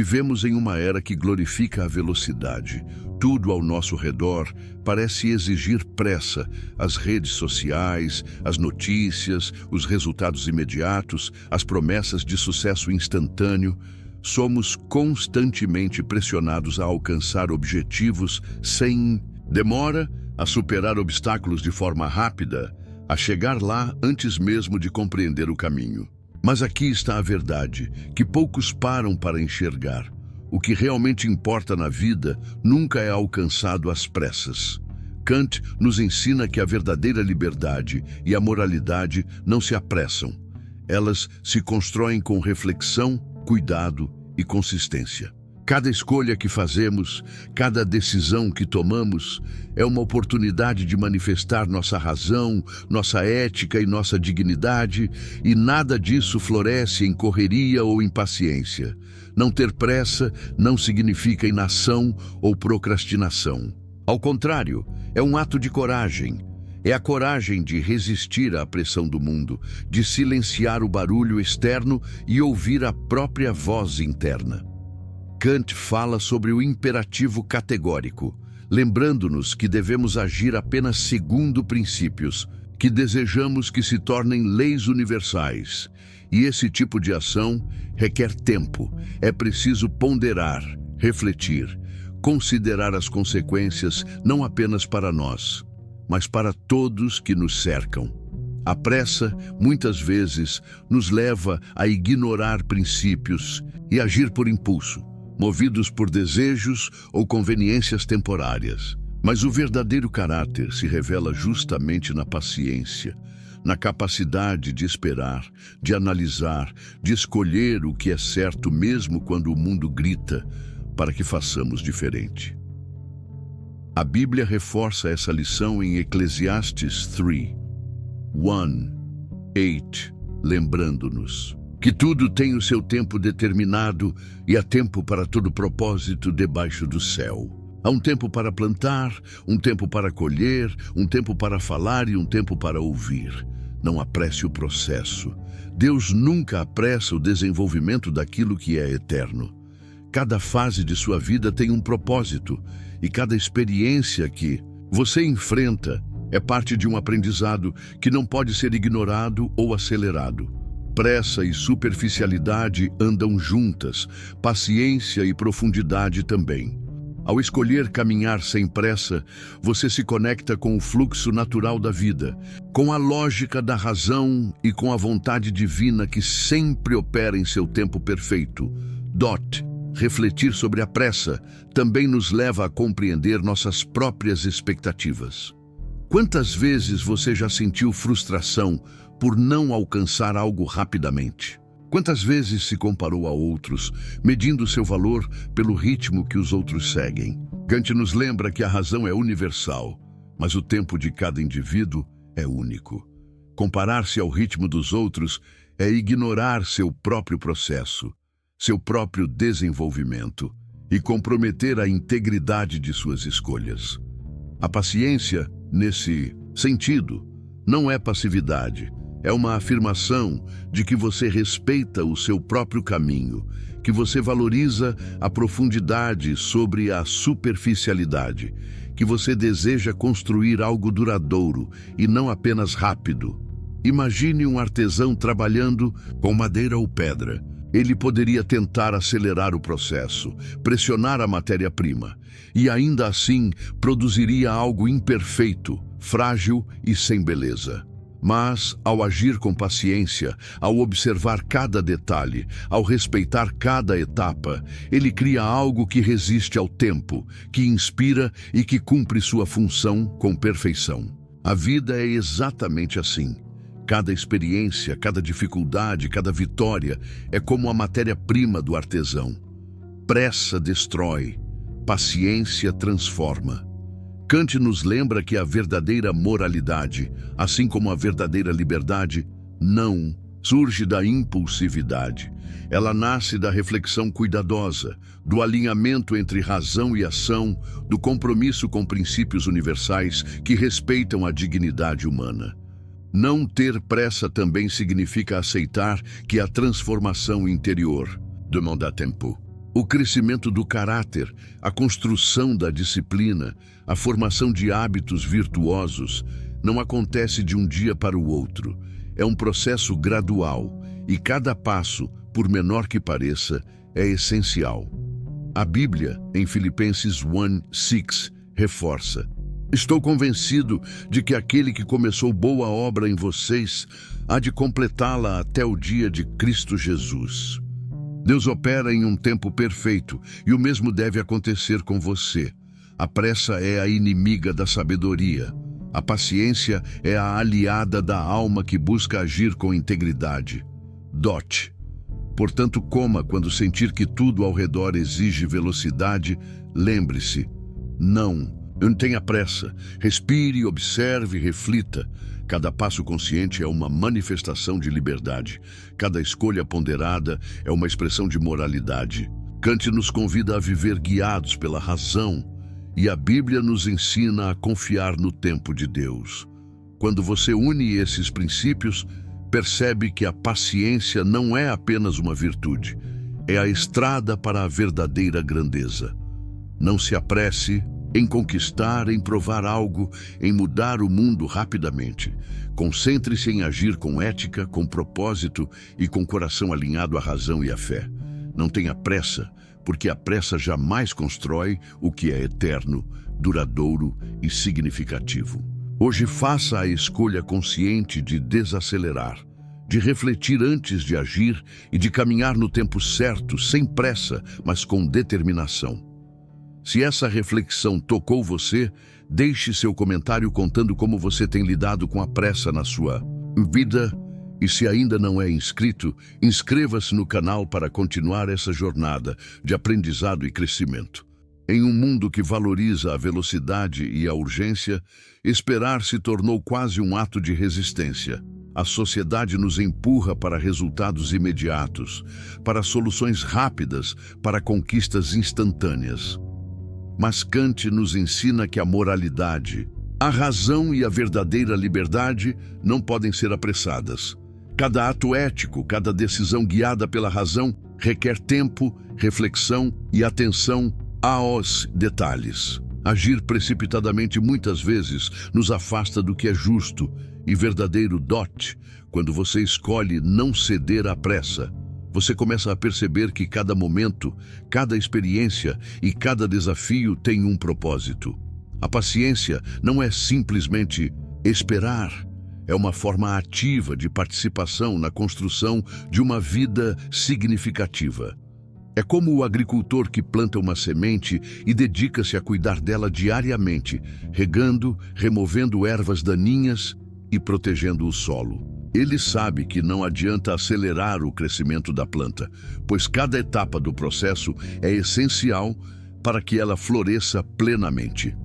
Vivemos em uma era que glorifica a velocidade. Tudo ao nosso redor parece exigir pressa. As redes sociais, as notícias, os resultados imediatos, as promessas de sucesso instantâneo. Somos constantemente pressionados a alcançar objetivos sem demora, a superar obstáculos de forma rápida, a chegar lá antes mesmo de compreender o caminho. Mas aqui está a verdade, que poucos param para enxergar. O que realmente importa na vida nunca é alcançado às pressas. Kant nos ensina que a verdadeira liberdade e a moralidade não se apressam. Elas se constroem com reflexão, cuidado e consistência. Cada escolha que fazemos, cada decisão que tomamos, é uma oportunidade de manifestar nossa razão, nossa ética e nossa dignidade, e nada disso floresce em correria ou impaciência. Não ter pressa não significa inação ou procrastinação. Ao contrário, é um ato de coragem. É a coragem de resistir à pressão do mundo, de silenciar o barulho externo e ouvir a própria voz interna. Kant fala sobre o imperativo categórico, lembrando-nos que devemos agir apenas segundo princípios, que desejamos que se tornem leis universais. E esse tipo de ação requer tempo. É preciso ponderar, refletir, considerar as consequências não apenas para nós, mas para todos que nos cercam. A pressa, muitas vezes, nos leva a ignorar princípios e agir por impulso, movidos por desejos ou conveniências temporárias. Mas o verdadeiro caráter se revela justamente na paciência, na capacidade de esperar, de analisar, de escolher o que é certo mesmo quando o mundo grita para que façamos diferente. A Bíblia reforça essa lição em Eclesiastes 3:1-8, lembrando-nos que tudo tem o seu tempo determinado e há tempo para todo propósito debaixo do céu. Há um tempo para plantar, um tempo para colher, um tempo para falar e um tempo para ouvir. Não apresse o processo. Deus nunca apressa o desenvolvimento daquilo que é eterno. Cada fase de sua vida tem um propósito e cada experiência que você enfrenta é parte de um aprendizado que não pode ser ignorado ou acelerado. Pressa e superficialidade andam juntas, paciência e profundidade também. Ao escolher caminhar sem pressa, você se conecta com o fluxo natural da vida, com a lógica da razão e com a vontade divina que sempre opera em seu tempo perfeito. Refletir sobre a pressa também nos leva a compreender nossas próprias expectativas. Quantas vezes você já sentiu frustração por não alcançar algo rapidamente? Quantas vezes se comparou a outros, medindo seu valor pelo ritmo que os outros seguem? Kant nos lembra que a razão é universal, mas o tempo de cada indivíduo é único. Comparar-se ao ritmo dos outros é ignorar seu próprio processo, seu próprio desenvolvimento e comprometer a integridade de suas escolhas. A paciência, nesse sentido, não é passividade. É uma afirmação de que você respeita o seu próprio caminho, que você valoriza a profundidade sobre a superficialidade, que você deseja construir algo duradouro e não apenas rápido. Imagine um artesão trabalhando com madeira ou pedra. Ele poderia tentar acelerar o processo, pressionar a matéria-prima, e ainda assim produziria algo imperfeito, frágil e sem beleza. Mas, ao agir com paciência, ao observar cada detalhe, ao respeitar cada etapa, ele cria algo que resiste ao tempo, que inspira e que cumpre sua função com perfeição. A vida é exatamente assim. Cada experiência, cada dificuldade, cada vitória é como a matéria-prima do artesão. Pressa destrói, paciência transforma. Kant nos lembra que a verdadeira moralidade, assim como a verdadeira liberdade, não surge da impulsividade. Ela nasce da reflexão cuidadosa, do alinhamento entre razão e ação, do compromisso com princípios universais que respeitam a dignidade humana. Não ter pressa também significa aceitar que a transformação interior demanda tempo. O crescimento do caráter, a construção da disciplina, a formação de hábitos virtuosos não acontece de um dia para o outro. É um processo gradual e cada passo, por menor que pareça, é essencial. A Bíblia, em Filipenses 1:6, reforça: estou convencido de que aquele que começou boa obra em vocês há de completá-la até o dia de Cristo Jesus. Deus opera em um tempo perfeito e o mesmo deve acontecer com você. A pressa é a inimiga da sabedoria. A paciência é a aliada da alma que busca agir com integridade. Dot. Portanto, coma quando sentir que tudo ao redor exige velocidade. Lembre-se, não tenha pressa. Respire, observe, reflita. Cada passo consciente é uma manifestação de liberdade. Cada escolha ponderada é uma expressão de moralidade. Kant nos convida a viver guiados pela razão e a Bíblia nos ensina a confiar no tempo de Deus. Quando você une esses princípios, percebe que a paciência não é apenas uma virtude, é a estrada para a verdadeira grandeza. Não se apresse em conquistar, em provar algo, em mudar o mundo rapidamente. Concentre-se em agir com ética, com propósito e com coração alinhado à razão e à fé. Não tenha pressa, porque a pressa jamais constrói o que é eterno, duradouro e significativo. Hoje faça a escolha consciente de desacelerar, de refletir antes de agir e de caminhar no tempo certo, sem pressa, mas com determinação. Se essa reflexão tocou você, deixe seu comentário contando como você tem lidado com a pressa na sua vida. E se ainda não é inscrito, inscreva-se no canal para continuar essa jornada de aprendizado e crescimento. Em um mundo que valoriza a velocidade e a urgência, esperar se tornou quase um ato de resistência. A sociedade nos empurra para resultados imediatos, para soluções rápidas, para conquistas instantâneas. Mas Kant nos ensina que a moralidade, a razão e a verdadeira liberdade não podem ser apressadas. Cada ato ético, cada decisão guiada pela razão requer tempo, reflexão e atenção aos detalhes. Agir precipitadamente muitas vezes nos afasta do que é justo e verdadeiro. Quando você escolhe não ceder à pressa, você começa a perceber que cada momento, cada experiência e cada desafio tem um propósito. A paciência não é simplesmente esperar, é uma forma ativa de participação na construção de uma vida significativa. É como o agricultor que planta uma semente e dedica-se a cuidar dela diariamente, regando, removendo ervas daninhas e protegendo o solo. Ele sabe que não adianta acelerar o crescimento da planta, pois cada etapa do processo é essencial para que ela floresça plenamente.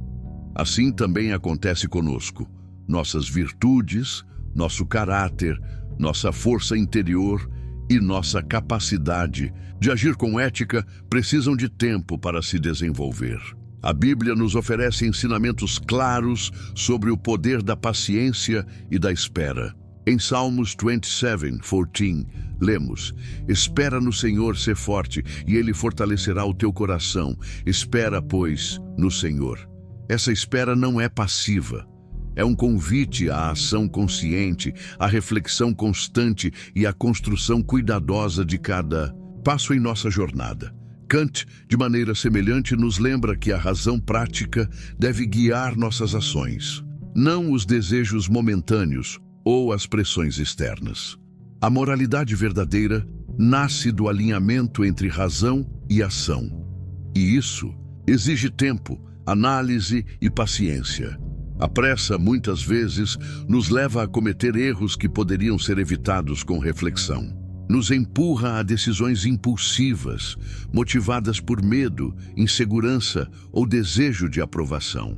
Assim também acontece conosco. Nossas virtudes, nosso caráter, nossa força interior e nossa capacidade de agir com ética precisam de tempo para se desenvolver. A Bíblia nos oferece ensinamentos claros sobre o poder da paciência e da espera. Em Salmos 27:14, lemos: espera no Senhor, ser forte, e Ele fortalecerá o teu coração. Espera, pois, no Senhor. Essa espera não é passiva. É um convite à ação consciente, à reflexão constante e à construção cuidadosa de cada passo em nossa jornada. Kant, de maneira semelhante, nos lembra que a razão prática deve guiar nossas ações, não os desejos momentâneos ou as pressões externas. A moralidade verdadeira nasce do alinhamento entre razão e ação. E isso exige tempo, análise e paciência. A pressa, muitas vezes, nos leva a cometer erros que poderiam ser evitados com reflexão. Nos empurra a decisões impulsivas, motivadas por medo, insegurança ou desejo de aprovação.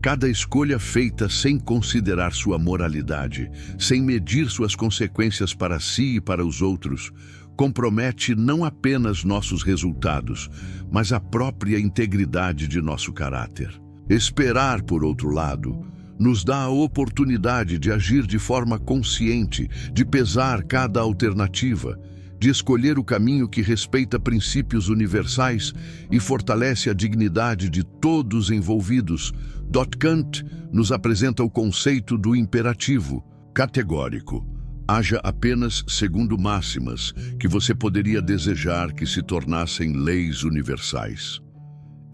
Cada escolha feita sem considerar sua moralidade, sem medir suas consequências para si e para os outros, compromete não apenas nossos resultados, mas a própria integridade de nosso caráter. Esperar, por outro lado, nos dá a oportunidade de agir de forma consciente, de pesar cada alternativa, de escolher o caminho que respeita princípios universais e fortalece a dignidade de todos envolvidos. Kant nos apresenta o conceito do imperativo categórico. Haja apenas segundo máximas que você poderia desejar que se tornassem leis universais.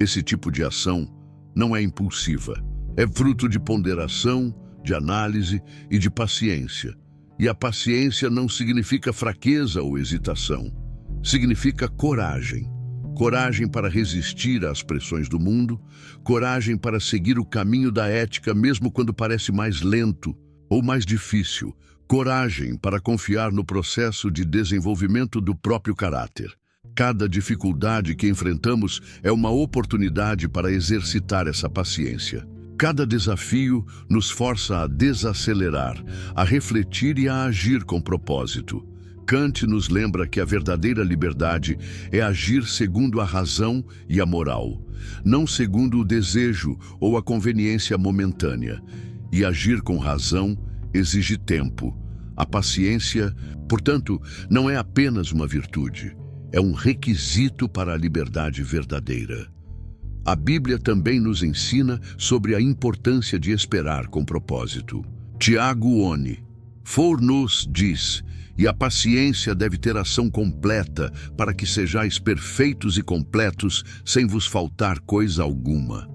Esse tipo de ação não é impulsiva, é fruto de ponderação, de análise e de paciência. E a paciência não significa fraqueza ou hesitação, significa coragem. Coragem para resistir às pressões do mundo, coragem para seguir o caminho da ética mesmo quando parece mais lento ou mais difícil, coragem para confiar no processo de desenvolvimento do próprio caráter. Cada dificuldade que enfrentamos é uma oportunidade para exercitar essa paciência. Cada desafio nos força a desacelerar, a refletir e a agir com propósito. Kant nos lembra que a verdadeira liberdade é agir segundo a razão e a moral, não segundo o desejo ou a conveniência momentânea. E agir com razão exige tempo. A paciência, portanto, não é apenas uma virtude, é um requisito para a liberdade verdadeira. A Bíblia também nos ensina sobre a importância de esperar com propósito. Tiago 1:4 diz: e a paciência deve ter ação completa, para que sejais perfeitos e completos, sem vos faltar coisa alguma.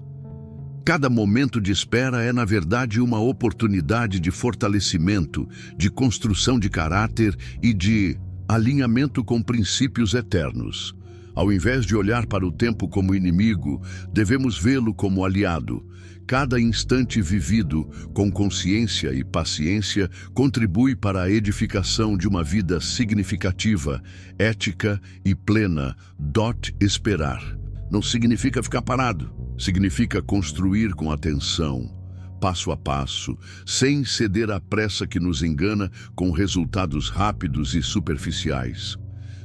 Cada momento de espera é, na verdade, uma oportunidade de fortalecimento, de construção de caráter e de alinhamento com princípios eternos. Ao invés de olhar para o tempo como inimigo, devemos vê-lo como aliado. Cada instante vivido com consciência e paciência contribui para a edificação de uma vida significativa, ética e plena. Esperar não significa ficar parado, significa construir com atenção, passo a passo, sem ceder à pressa que nos engana com resultados rápidos e superficiais.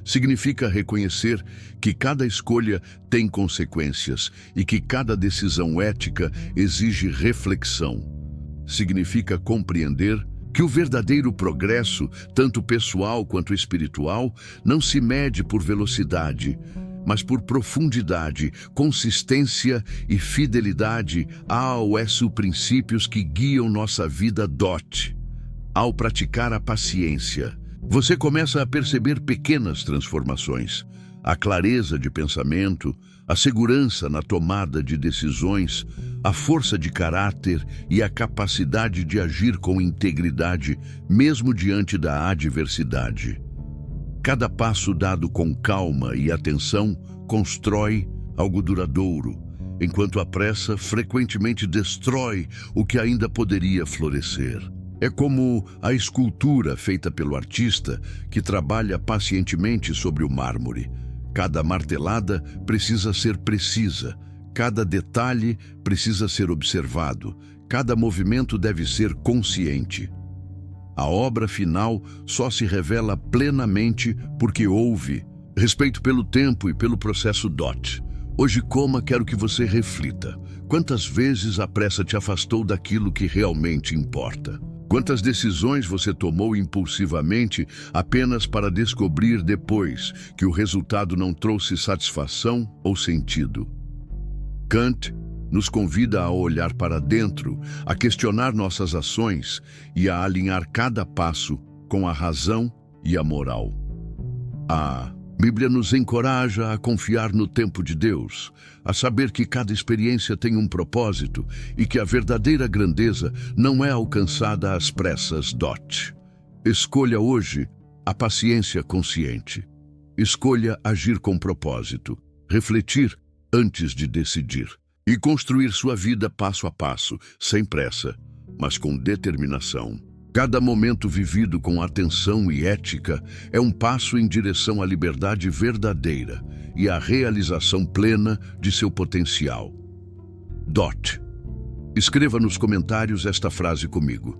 Significa reconhecer que cada escolha tem consequências e que cada decisão ética exige reflexão. Significa compreender que o verdadeiro progresso, tanto pessoal quanto espiritual, não se mede por velocidade, mas por profundidade, consistência e fidelidade aos princípios que guiam nossa vida. Ao praticar a paciência, você começa a perceber pequenas transformações, a clareza de pensamento, a segurança na tomada de decisões, a força de caráter e a capacidade de agir com integridade, mesmo diante da adversidade. Cada passo dado com calma e atenção constrói algo duradouro, enquanto a pressa frequentemente destrói o que ainda poderia florescer. É como a escultura feita pelo artista que trabalha pacientemente sobre o mármore. Cada martelada precisa ser precisa, cada detalhe precisa ser observado, cada movimento deve ser consciente. A obra final só se revela plenamente porque houve respeito pelo tempo e pelo processo. Hoje, quero que você reflita. Quantas vezes a pressa te afastou daquilo que realmente importa? Quantas decisões você tomou impulsivamente apenas para descobrir depois que o resultado não trouxe satisfação ou sentido? Kant nos convida a olhar para dentro, a questionar nossas ações e a alinhar cada passo com a razão e a moral. A Bíblia nos encoraja a confiar no tempo de Deus, a saber que cada experiência tem um propósito e que a verdadeira grandeza não é alcançada às pressas. Escolha hoje a paciência consciente. Escolha agir com propósito, refletir antes de decidir e construir sua vida passo a passo, sem pressa, mas com determinação. Cada momento vivido com atenção e ética é um passo em direção à liberdade verdadeira e à realização plena de seu potencial. Escreva nos comentários esta frase comigo.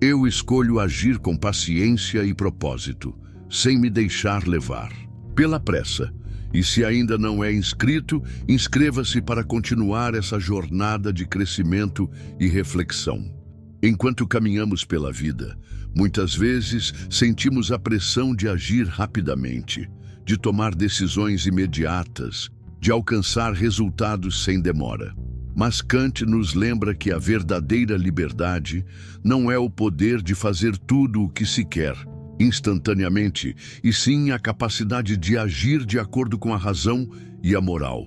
Eu escolho agir com paciência e propósito, sem me deixar levar pela pressa. E se ainda não é inscrito, inscreva-se para continuar essa jornada de crescimento e reflexão. Enquanto caminhamos pela vida, muitas vezes sentimos a pressão de agir rapidamente, de tomar decisões imediatas, de alcançar resultados sem demora. Mas Kant nos lembra que a verdadeira liberdade não é o poder de fazer tudo o que se quer, instantaneamente, e sim a capacidade de agir de acordo com a razão e a moral.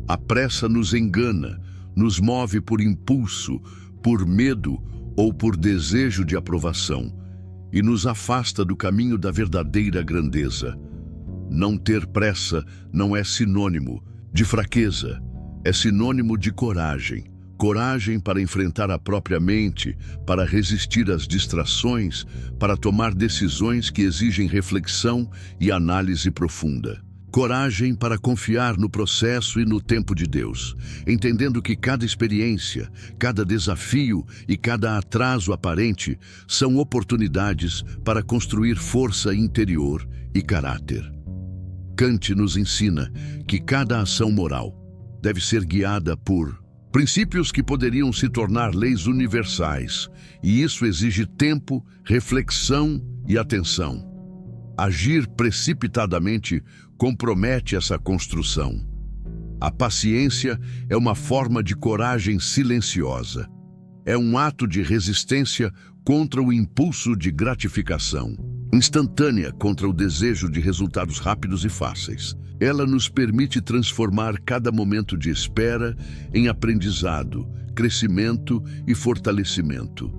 A pressa nos engana, nos move por impulso, por medo ou por desejo de aprovação, e nos afasta do caminho da verdadeira grandeza. Não ter pressa não é sinônimo de fraqueza, é sinônimo de coragem. Coragem para enfrentar a própria mente, para resistir às distrações, para tomar decisões que exigem reflexão e análise profunda. Coragem para confiar no processo e no tempo de Deus, entendendo que cada experiência, cada desafio e cada atraso aparente são oportunidades para construir força interior e caráter. Kant nos ensina que cada ação moral deve ser guiada por princípios que poderiam se tornar leis universais, e isso exige tempo, reflexão e atenção. Agir precipitadamente compromete essa construção. A paciência é uma forma de coragem silenciosa. É um ato de resistência contra o impulso de gratificação, instantânea contra o desejo de resultados rápidos e fáceis. Ela nos permite transformar cada momento de espera em aprendizado, crescimento e fortalecimento.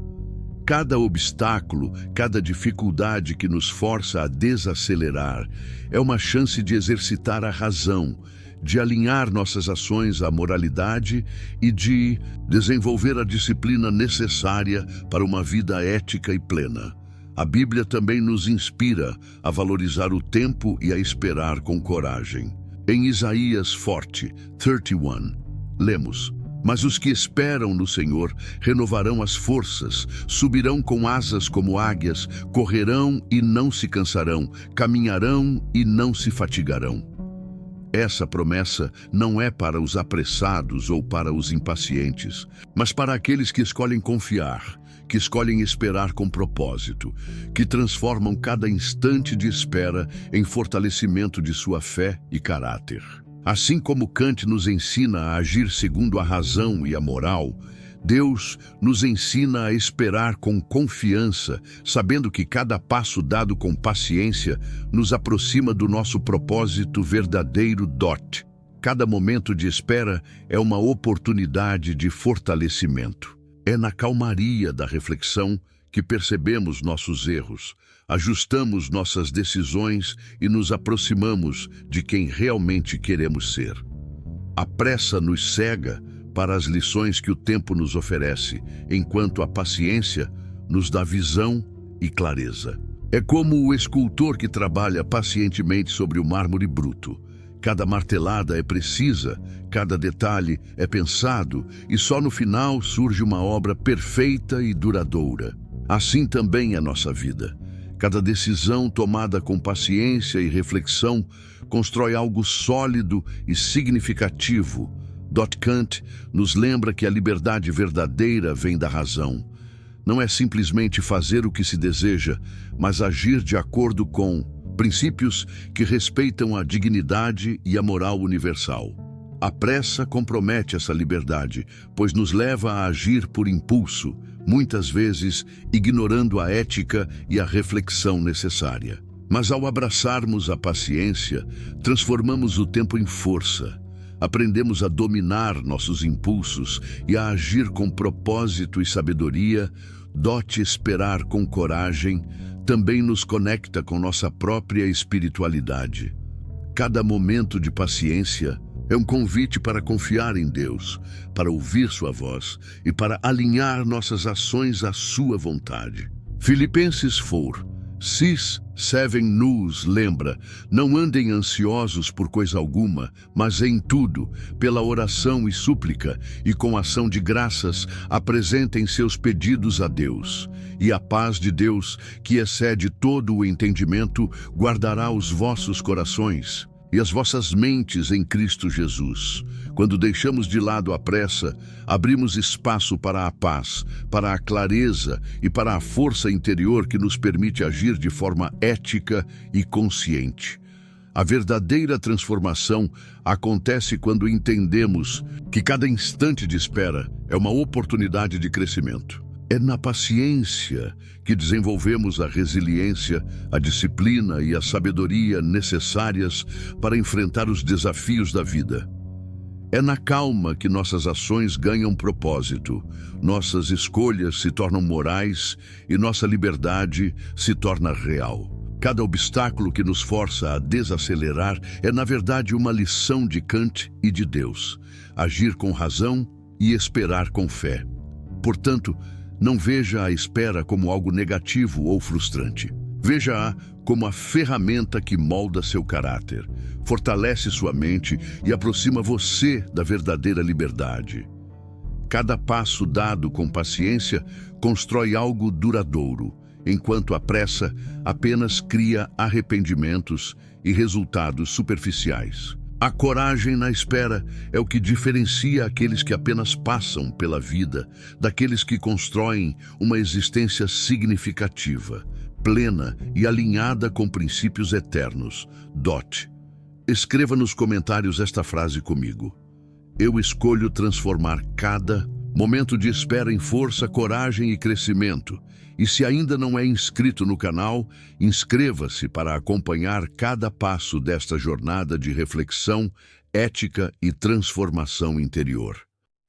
Cada obstáculo, cada dificuldade que nos força a desacelerar é uma chance de exercitar a razão, de alinhar nossas ações à moralidade e de desenvolver a disciplina necessária para uma vida ética e plena. A Bíblia também nos inspira a valorizar o tempo e a esperar com coragem. Em Isaías 31, lemos: "Mas os que esperam no Senhor renovarão as forças, subirão com asas como águias, correrão e não se cansarão, caminharão e não se fatigarão." Essa promessa não é para os apressados ou para os impacientes, mas para aqueles que escolhem confiar, que escolhem esperar com propósito, que transformam cada instante de espera em fortalecimento de sua fé e caráter. Assim como Kant nos ensina a agir segundo a razão e a moral, Deus nos ensina a esperar com confiança, sabendo que cada passo dado com paciência nos aproxima do nosso propósito verdadeiro. Cada momento de espera é uma oportunidade de fortalecimento. É na calmaria da reflexão que percebemos nossos erros, ajustamos nossas decisões e nos aproximamos de quem realmente queremos ser. A pressa nos cega para as lições que o tempo nos oferece, enquanto a paciência nos dá visão e clareza. É como o escultor que trabalha pacientemente sobre o mármore bruto. Cada martelada é precisa, cada detalhe é pensado, e só no final surge uma obra perfeita e duradoura. Assim também é a nossa vida. Cada decisão tomada com paciência e reflexão constrói algo sólido e significativo. Kant nos lembra que a liberdade verdadeira vem da razão. Não é simplesmente fazer o que se deseja, mas agir de acordo com princípios que respeitam a dignidade e a moral universal. A pressa compromete essa liberdade, pois nos leva a agir por impulso, muitas vezes ignorando a ética e a reflexão necessária. Mas ao abraçarmos a paciência, transformamos o tempo em força. Aprendemos a dominar nossos impulsos e a agir com propósito e sabedoria. Esperar com coragem também nos conecta com nossa própria espiritualidade. Cada momento de paciência é um convite para confiar em Deus, para ouvir sua voz e para alinhar nossas ações à sua vontade. Filipenses 6:7 nos lembra: "Não andem ansiosos por coisa alguma, mas em tudo, pela oração e súplica, e com ação de graças, apresentem seus pedidos a Deus. E a paz de Deus, que excede todo o entendimento, guardará os vossos corações e as vossas mentes em Cristo Jesus. Quando deixamos de lado a pressa, abrimos espaço para a paz, para a clareza e para a força interior que nos permite agir de forma ética e consciente. A verdadeira transformação acontece quando entendemos que cada instante de espera é uma oportunidade de crescimento. É na paciência que desenvolvemos a resiliência, a disciplina e a sabedoria necessárias para enfrentar os desafios da vida. É na calma que nossas ações ganham propósito, nossas escolhas se tornam morais e nossa liberdade se torna real. Cada obstáculo que nos força a desacelerar é, na verdade, uma lição de Kant e de Deus. Agir com razão e esperar com fé. Portanto, não veja a espera como algo negativo ou frustrante. Veja-a como a ferramenta que molda seu caráter, fortalece sua mente e aproxima você da verdadeira liberdade. Cada passo dado com paciência constrói algo duradouro, enquanto a pressa apenas cria arrependimentos e resultados superficiais. A coragem na espera é o que diferencia aqueles que apenas passam pela vida daqueles que constroem uma existência significativa, plena e alinhada com princípios eternos. Escreva nos comentários esta frase comigo. Eu escolho transformar cada momento de espera em força, coragem e crescimento. E se ainda não é inscrito no canal, inscreva-se para acompanhar cada passo desta jornada de reflexão, ética e transformação interior.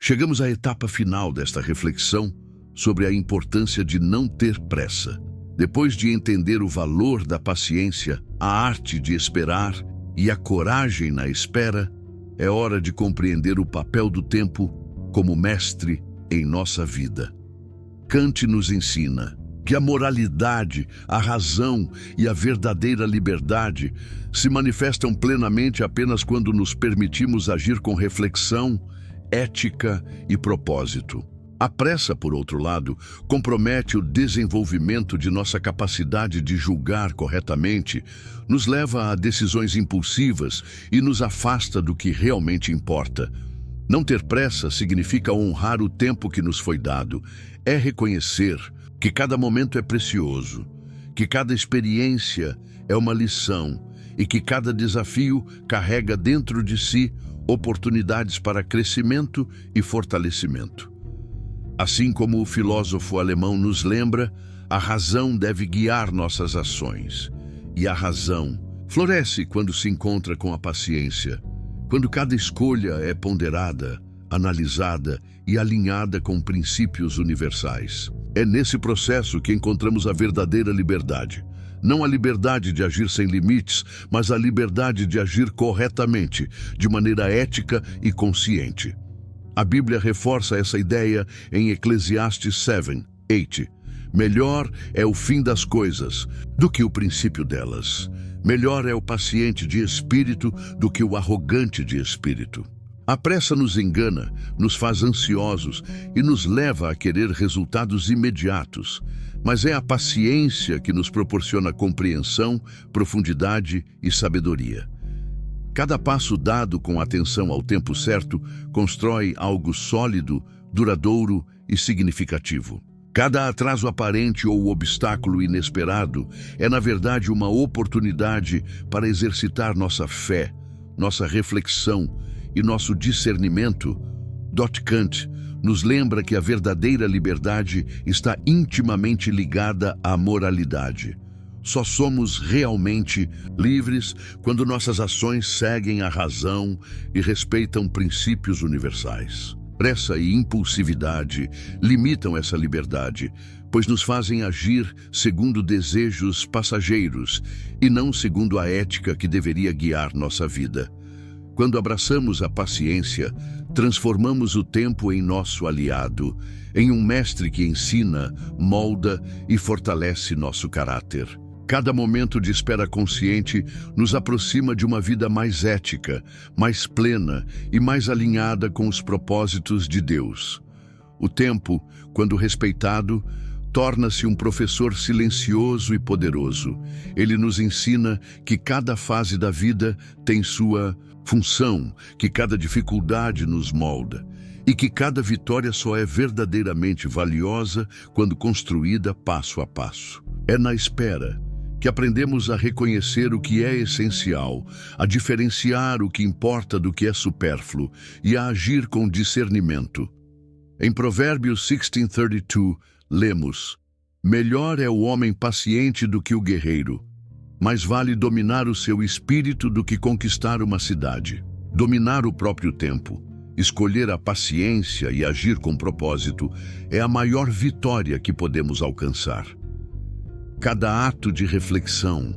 Chegamos à etapa final desta reflexão sobre a importância de não ter pressa. Depois de entender o valor da paciência, a arte de esperar e a coragem na espera, é hora de compreender o papel do tempo como mestre em nossa vida. Kant nos ensina que a moralidade, a razão e a verdadeira liberdade se manifestam plenamente apenas quando nos permitimos agir com reflexão, ética e propósito. A pressa, por outro lado, compromete o desenvolvimento de nossa capacidade de julgar corretamente, nos leva a decisões impulsivas e nos afasta do que realmente importa. Não ter pressa significa honrar o tempo que nos foi dado, é reconhecer que cada momento é precioso, que cada experiência é uma lição e que cada desafio carrega dentro de si oportunidades para crescimento e fortalecimento. Assim como o filósofo alemão nos lembra, a razão deve guiar nossas ações. E a razão floresce quando se encontra com a paciência, quando cada escolha é ponderada, analisada e alinhada com princípios universais. É nesse processo que encontramos a verdadeira liberdade. Não a liberdade de agir sem limites, mas a liberdade de agir corretamente, de maneira ética e consciente. A Bíblia reforça essa ideia em Eclesiastes 7:8. Melhor é o fim das coisas do que o princípio delas. Melhor é o paciente de espírito do que o arrogante de espírito. A pressa nos engana, nos faz ansiosos e nos leva a querer resultados imediatos. Mas é a paciência que nos proporciona compreensão, profundidade e sabedoria. Cada passo dado com atenção ao tempo certo constrói algo sólido, duradouro e significativo. Cada atraso aparente ou obstáculo inesperado é, na verdade, uma oportunidade para exercitar nossa fé, nossa reflexão e nosso discernimento. Kant nos lembra que a verdadeira liberdade está intimamente ligada à moralidade. Só somos realmente livres quando nossas ações seguem a razão e respeitam princípios universais. Pressa e impulsividade limitam essa liberdade, pois nos fazem agir segundo desejos passageiros e não segundo a ética que deveria guiar nossa vida. Quando abraçamos a paciência, transformamos o tempo em nosso aliado, em um mestre que ensina, molda e fortalece nosso caráter. Cada momento de espera consciente nos aproxima de uma vida mais ética, mais plena e mais alinhada com os propósitos de Deus. O tempo, quando respeitado, torna-se um professor silencioso e poderoso. Ele nos ensina que cada fase da vida tem sua função, que cada dificuldade nos molda e que cada vitória só é verdadeiramente valiosa quando construída passo a passo. É na espera que aprendemos a reconhecer o que é essencial, a diferenciar o que importa do que é supérfluo e a agir com discernimento. Em Provérbios 16:32, lemos: melhor é o homem paciente do que o guerreiro. Mais vale dominar o seu espírito do que conquistar uma cidade. Dominar o próprio tempo, escolher a paciência e agir com propósito é a maior vitória que podemos alcançar. Cada ato de reflexão,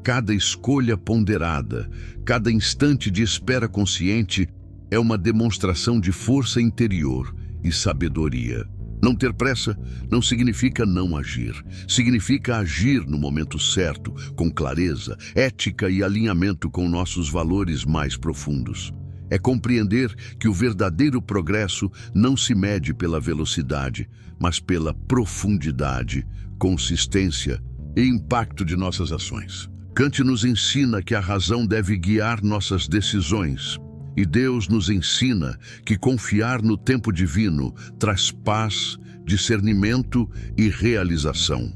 cada escolha ponderada, cada instante de espera consciente é uma demonstração de força interior e sabedoria. Não ter pressa não significa não agir. Significa agir no momento certo, com clareza, ética e alinhamento com nossos valores mais profundos. É compreender que o verdadeiro progresso não se mede pela velocidade, mas pela profundidade, consistência e impacto de nossas ações. Kant nos ensina que a razão deve guiar nossas decisões. E Deus nos ensina que confiar no tempo divino traz paz, discernimento e realização.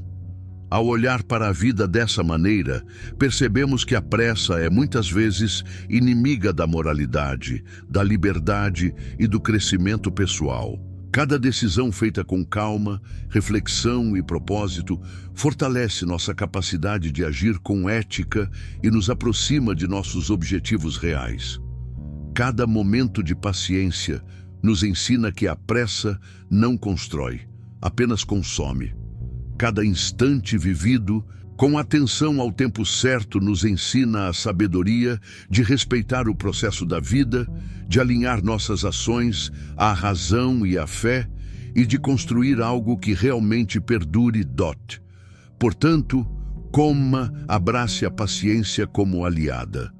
Ao olhar para a vida dessa maneira, percebemos que a pressa é muitas vezes inimiga da moralidade, da liberdade e do crescimento pessoal. Cada decisão feita com calma, reflexão e propósito fortalece nossa capacidade de agir com ética e nos aproxima de nossos objetivos reais. Cada momento de paciência nos ensina que a pressa não constrói, apenas consome. Cada instante vivido com atenção ao tempo certo nos ensina a sabedoria de respeitar o processo da vida, de alinhar nossas ações à razão e à fé e de construir algo que realmente perdure. Portanto, abrace a paciência como aliada.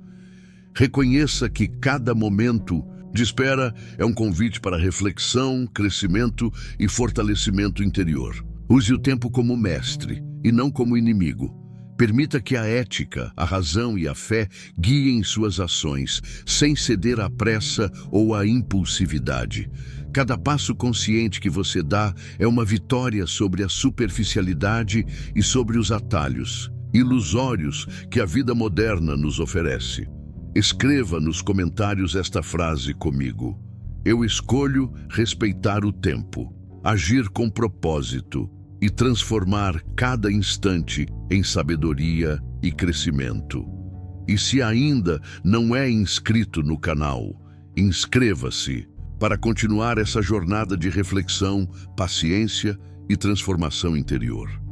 Reconheça que cada momento de espera é um convite para reflexão, crescimento e fortalecimento interior. Use o tempo como mestre e não como inimigo. Permita que a ética, a razão e a fé guiem suas ações, sem ceder à pressa ou à impulsividade. Cada passo consciente que você dá é uma vitória sobre a superficialidade e sobre os atalhos ilusórios que a vida moderna nos oferece. Escreva nos comentários esta frase comigo: eu escolho respeitar o tempo, agir com propósito e transformar cada instante em sabedoria e crescimento. E se ainda não é inscrito no canal, inscreva-se para continuar essa jornada de reflexão, paciência e transformação interior.